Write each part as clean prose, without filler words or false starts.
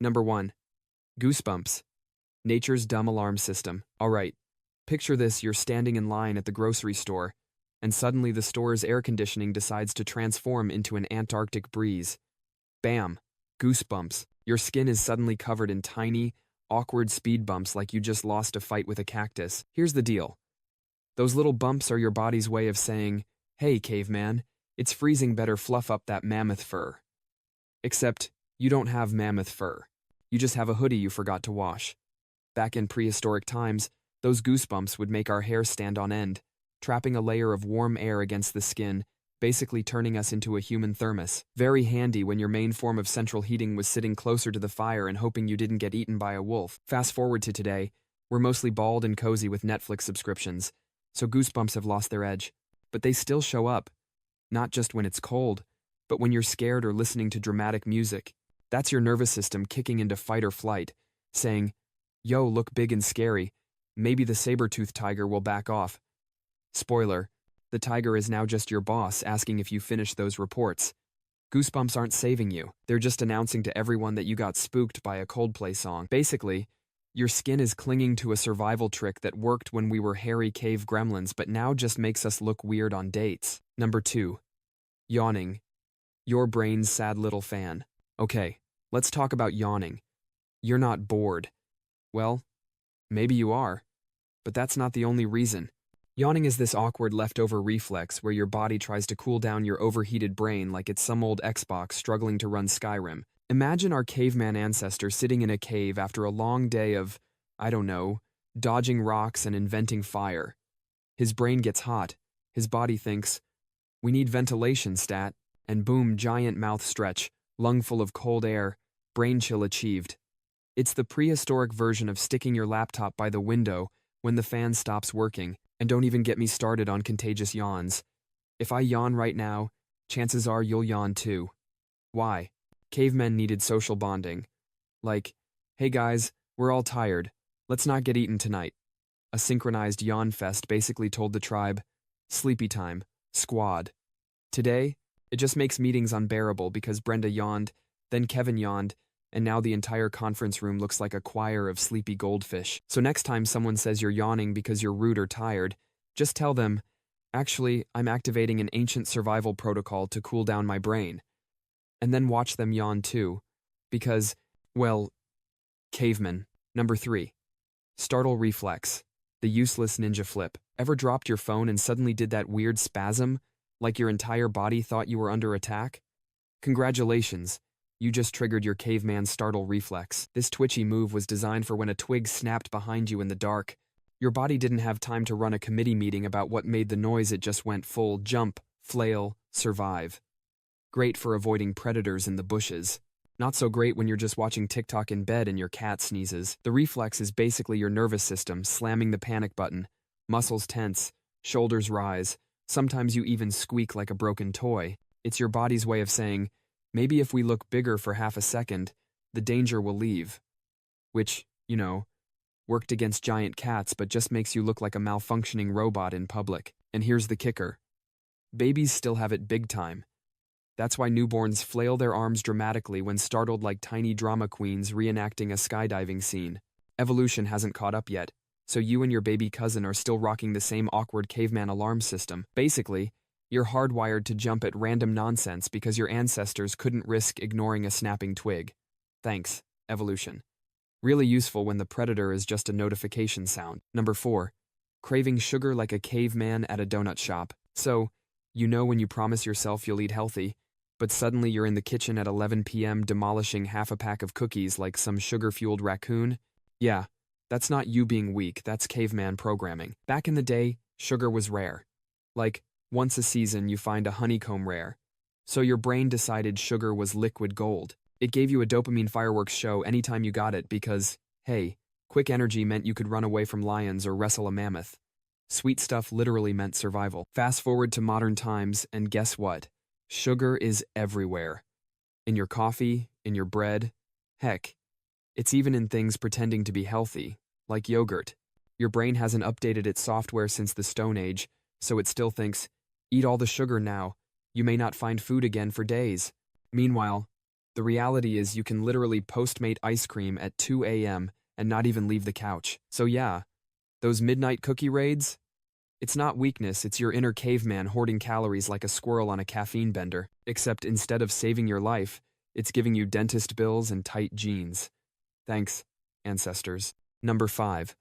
Number 1. Goosebumps. Nature's dumb alarm system. Alright, picture this: you're standing in line at the grocery store, and suddenly the store's air conditioning decides to transform into an Antarctic breeze. Bam! Goosebumps. Your skin is suddenly covered in tiny, awkward speed bumps like you just lost a fight with a cactus. Here's the deal. Those little bumps are your body's way of saying, "Hey, caveman, it's freezing, better fluff up that mammoth fur." Except, you don't have mammoth fur. You just have a hoodie you forgot to wash. Back in prehistoric times, those goosebumps would make our hair stand on end, trapping a layer of warm air against the skin, basically turning us into a human thermos. Very handy when your main form of central heating was sitting closer to the fire and hoping you didn't get eaten by a wolf. Fast forward to today, we're mostly bald and cozy with Netflix subscriptions, so goosebumps have lost their edge. But they still show up. Not just when it's cold, but when you're scared or listening to dramatic music. That's your nervous system kicking into fight or flight, saying, "Yo, look big and scary. Maybe the saber-toothed tiger will back off." Spoiler, the tiger is now just your boss asking if you finish those reports. Goosebumps aren't saving you. They're just announcing to everyone that you got spooked by a Coldplay song. Basically, your skin is clinging to a survival trick that worked when we were hairy cave gremlins but now just makes us look weird on dates. Number 2. Yawning. Your brain's sad little fan. Okay, let's talk about yawning. You're not bored. Well, maybe you are, but that's not the only reason. Yawning is this awkward leftover reflex where your body tries to cool down your overheated brain like it's some old Xbox struggling to run Skyrim. Imagine our caveman ancestor sitting in a cave after a long day of, I don't know, dodging rocks and inventing fire. His brain gets hot. His body thinks, "We need ventilation, stat," and boom, giant mouth stretch, lung full of cold air, brain chill achieved. It's the prehistoric version of sticking your laptop by the window when the fan stops working. And don't even get me started on contagious yawns. If I yawn right now, chances are you'll yawn too. Why? Cavemen needed social bonding. Like, "Hey guys, we're all tired. Let's not get eaten tonight." A synchronized yawn fest basically told the tribe, "Sleepy time, squad." Today, it just makes meetings unbearable because Brenda yawned, then Kevin yawned, and now the entire conference room looks like a choir of sleepy goldfish. So next time someone says you're yawning because you're rude or tired, just tell them, "Actually, I'm activating an ancient survival protocol to cool down my brain." And then watch them yawn too. Because, well, cavemen. Number 3. Startle reflex. The useless ninja flip. Ever dropped your phone and suddenly did that weird spasm, like your entire body thought you were under attack? Congratulations. You just triggered your caveman startle reflex. This twitchy move was designed for when a twig snapped behind you in the dark. Your body didn't have time to run a committee meeting about what made the noise, it just went full jump, flail, survive. Great for avoiding predators in the bushes. Not so great when you're just watching TikTok in bed and your cat sneezes. The reflex is basically your nervous system slamming the panic button. Muscles tense, shoulders rise, sometimes you even squeak like a broken toy. It's your body's way of saying, "Maybe if we look bigger for half a second, the danger will leave." Which, worked against giant cats but just makes you look like a malfunctioning robot in public. And here's the kicker. Babies still have it big time. That's why newborns flail their arms dramatically when startled like tiny drama queens reenacting a skydiving scene. Evolution hasn't caught up yet, so you and your baby cousin are still rocking the same awkward caveman alarm system. Basically, you're hardwired to jump at random nonsense because your ancestors couldn't risk ignoring a snapping twig. Thanks, evolution. Really useful when the predator is just a notification sound. Number 4. Craving sugar like a caveman at a donut shop. So, when you promise yourself you'll eat healthy, but suddenly you're in the kitchen at 11 p.m. demolishing half a pack of cookies like some sugar-fueled raccoon? Yeah, that's not you being weak, that's caveman programming. Back in the day, sugar was rare. Like, once a season, you find a honeycomb rare. So your brain decided sugar was liquid gold. It gave you a dopamine fireworks show anytime you got it because, hey, quick energy meant you could run away from lions or wrestle a mammoth. Sweet stuff literally meant survival. Fast forward to modern times, and guess what? Sugar is everywhere. In your coffee, in your bread. Heck, it's even in things pretending to be healthy, like yogurt. Your brain hasn't updated its software since the Stone Age, so it still thinks, eat all the sugar now, you may not find food again for days. Meanwhile, The reality is you can literally Postmate ice cream at 2 a.m. and not even leave the couch. So yeah, those midnight cookie raids? It's not weakness, it's your inner caveman hoarding calories like a squirrel on a caffeine bender. Except instead of saving your life, it's giving you dentist bills and tight jeans. Thanks, ancestors. Number 5.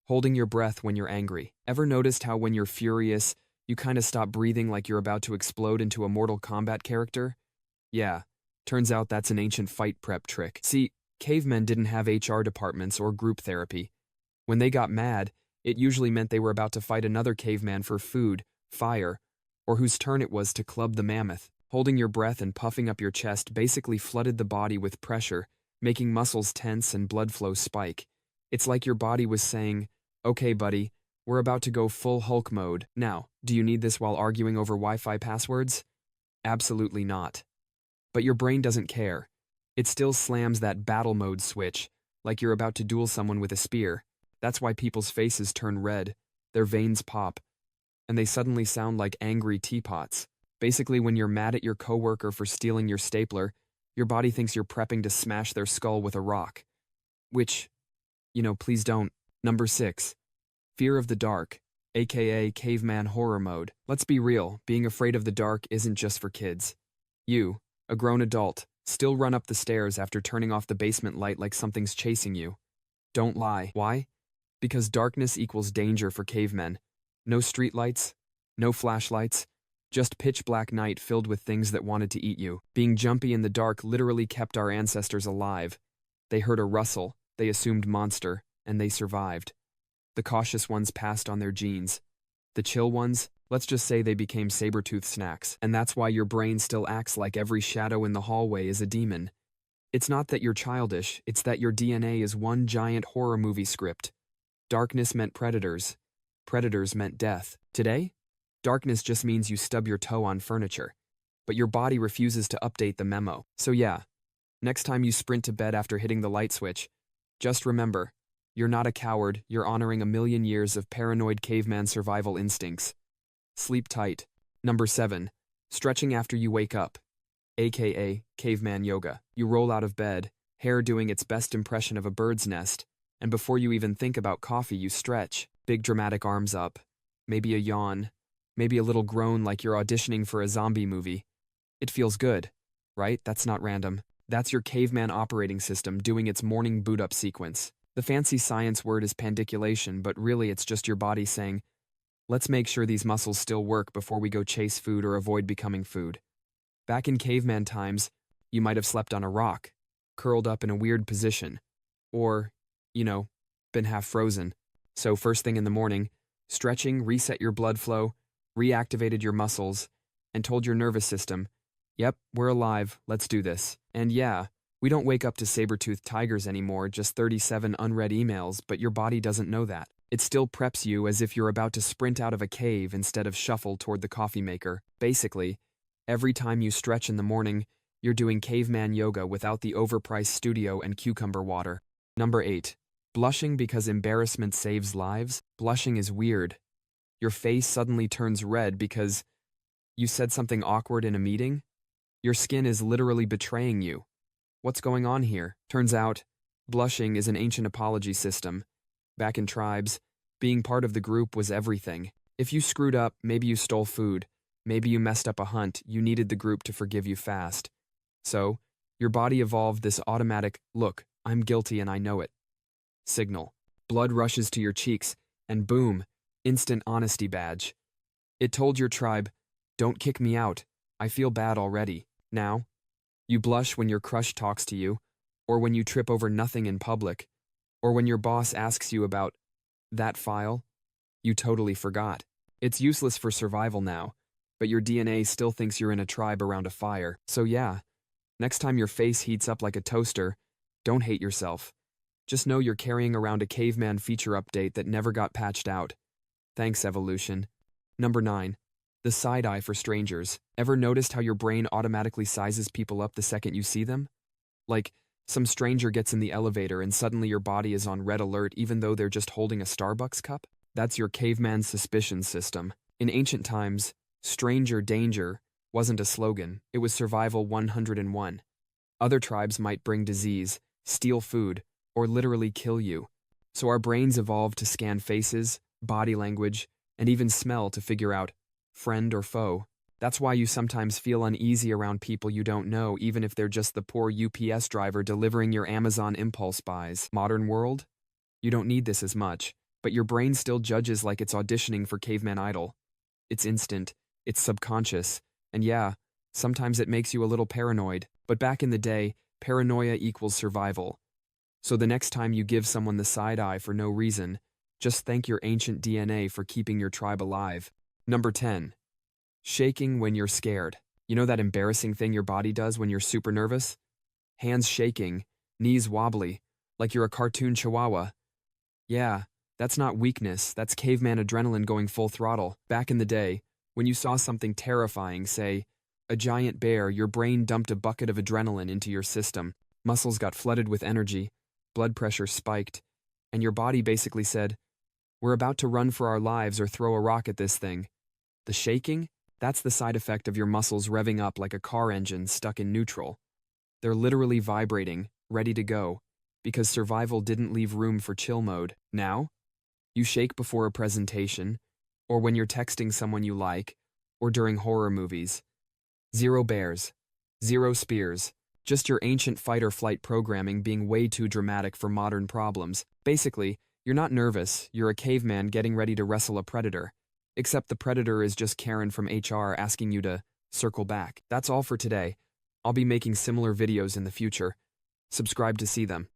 Holding your breath when you're angry. Ever noticed how when you're furious, you kinda stop breathing like you're about to explode into a Mortal Kombat character? Yeah, turns out that's an ancient fight prep trick. See, cavemen didn't have HR departments or group therapy. When they got mad, it usually meant they were about to fight another caveman for food, fire, or whose turn it was to club the mammoth. Holding your breath and puffing up your chest basically flooded the body with pressure, making muscles tense and blood flow spike. It's like your body was saying, "Okay, buddy, we're about to go full Hulk mode." Now, do you need this while arguing over Wi-Fi passwords? Absolutely not. But your brain doesn't care. It still slams that battle mode switch, like you're about to duel someone with a spear. That's why people's faces turn red, their veins pop, and they suddenly sound like angry teapots. Basically, when you're mad at your coworker for stealing your stapler, your body thinks you're prepping to smash their skull with a rock. Which, please don't. Number 6. Fear of the dark, aka caveman horror mode. Let's be real, being afraid of the dark isn't just for kids. You, a grown adult, still run up the stairs after turning off the basement light like something's chasing you. Don't lie. Why? Because darkness equals danger for cavemen. No streetlights, no flashlights, just pitch black night filled with things that wanted to eat you. Being jumpy in the dark literally kept our ancestors alive. They heard a rustle, they assumed monster, and they survived. The cautious ones passed on their genes. The chill ones, let's just say they became saber-toothed snacks. And that's why your brain still acts like every shadow in the hallway is a demon. It's not that you're childish, it's that your DNA is one giant horror movie script. Darkness meant predators. Predators meant death. Today, darkness just means you stub your toe on furniture. But your body refuses to update the memo. So yeah, next time you sprint to bed after hitting the light switch, just remember, you're not a coward, you're honoring a million years of paranoid caveman survival instincts. Sleep tight. Number 7. Stretching after you wake up, aka caveman yoga. You roll out of bed, hair doing its best impression of a bird's nest, and before you even think about coffee, you stretch. Big dramatic arms up, maybe a yawn, maybe a little groan like you're auditioning for a zombie movie. It feels good, right? That's not random. That's your caveman operating system doing its morning boot-up sequence. The fancy science word is pandiculation, but really it's just your body saying, let's make sure these muscles still work before we go chase food or avoid becoming food. Back in caveman times, you might have slept on a rock, curled up in a weird position, or, been half frozen. So first thing in the morning, stretching reset your blood flow, reactivated your muscles, and told your nervous system, yep, we're alive, let's do this. And yeah, we don't wake up to saber-toothed tigers anymore, just 37 unread emails, but your body doesn't know that. It still preps you as if you're about to sprint out of a cave instead of shuffle toward the coffee maker. Basically, every time you stretch in the morning, you're doing caveman yoga without the overpriced studio and cucumber water. Number 8. Blushing because embarrassment saves lives. Blushing is weird. Your face suddenly turns red because you said something awkward in a meeting? Your skin is literally betraying you. What's going on here? Turns out, blushing is an ancient apology system. Back in tribes, being part of the group was everything. If you screwed up, maybe you stole food, maybe you messed up a hunt, you needed the group to forgive you fast. So, your body evolved this automatic, look, I'm guilty and I know it signal. Blood rushes to your cheeks, and boom, instant honesty badge. It told your tribe, don't kick me out, I feel bad already. Now, you blush when your crush talks to you, or when you trip over nothing in public, or when your boss asks you about that file you totally forgot. It's useless for survival now, but your DNA still thinks you're in a tribe around a fire. So yeah, next time your face heats up like a toaster, don't hate yourself. Just know you're carrying around a caveman feature update that never got patched out. Thanks, evolution. Number 9. The side eye for strangers. Ever noticed how your brain automatically sizes people up the second you see them? Like, some stranger gets in the elevator and suddenly your body is on red alert even though they're just holding a Starbucks cup? That's your caveman suspicion system. In ancient times, stranger danger wasn't a slogan, it was survival 101. Other tribes might bring disease, steal food, or literally kill you. So our brains evolved to scan faces, body language, and even smell to figure out friend or foe. That's why you sometimes feel uneasy around people you don't know, even if they're just the poor UPS driver delivering your Amazon impulse buys. Modern world? You don't need this as much, but your brain still judges like it's auditioning for Caveman Idol. It's instant, it's subconscious, and yeah, sometimes it makes you a little paranoid. But back in the day, paranoia equals survival. So the next time you give someone the side eye for no reason, just thank your ancient DNA for keeping your tribe alive. Number 10. Shaking when you're scared. You know that embarrassing thing your body does when you're super nervous? Hands shaking, knees wobbly, like you're a cartoon chihuahua. Yeah, that's not weakness, that's caveman adrenaline going full throttle. Back in the day, when you saw something terrifying, say, a giant bear, your brain dumped a bucket of adrenaline into your system. Muscles got flooded with energy, blood pressure spiked, and your body basically said, we're about to run for our lives or throw a rock at this thing. The shaking? That's the side effect of your muscles revving up like a car engine stuck in neutral. They're literally vibrating, ready to go, because survival didn't leave room for chill mode. Now, you shake before a presentation, or when you're texting someone you like, or during horror movies. Zero bears, zero spears, just your ancient fight-or-flight programming being way too dramatic for modern problems. Basically, you're not nervous, you're a caveman getting ready to wrestle a predator. Except the predator is just Karen from HR asking you to circle back. That's all for today. I'll be making similar videos in the future. Subscribe to see them.